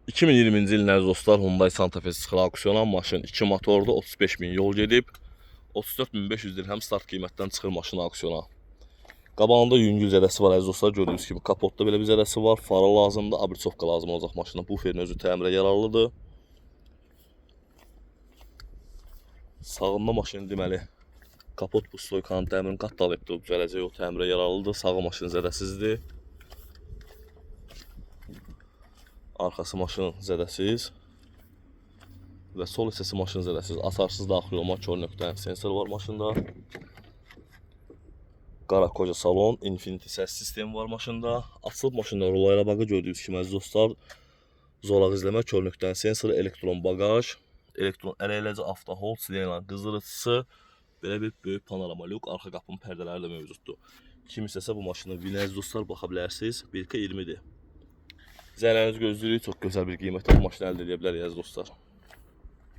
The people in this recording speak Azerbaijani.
2020-ci ilin əziz dostlar, Hyundai Santa Fe çıxır aksiyona. Maşın 2 motorlu, 35 min yol gedib. 34.500 dirhəm start qiymətdən çıxır maşın aksiyona. Qabağında yüngül zədəsi var əziz dostlar. Gördüyünüz kimi kapotda belə bir zədəsi var. Fara lazımdır, abritsovka lazım olacaq maşına. Buferin özü təmirə yararlıdır. Sağında maşının deməli kapot bu stoykanın təmirini qatdalayıbdır. Düzələcək, o təmirə yararlıdır. Sağı maşının zədəsizdir. Arxası maşının zədəsiz və sol hissəsi maşının zədəsiz. Asarsız daxil olma kör nöqtə sensor var maşında. Qara koca salon, Infinity səs sistemi var maşında. Açılıb maşında rulayla bağı gördüyünüz kimi əziz dostlar. Zolaq izləmə, kör nöqtə sensoru, elektron bagaj, elektron əleyləci, avto hold, sirenanın qızdırıcısı, belə bir böyük panorama lük, arxa qapının pərdələri də mövcuddur. Kim istəsə bu maşını vinə əziz dostlar baxa bilərsiniz. 1.20-dir. Zərərinizi gözləyirik, çox gözəl bir qiymətə bu maşını əldə edə bilərik əziz dostlar.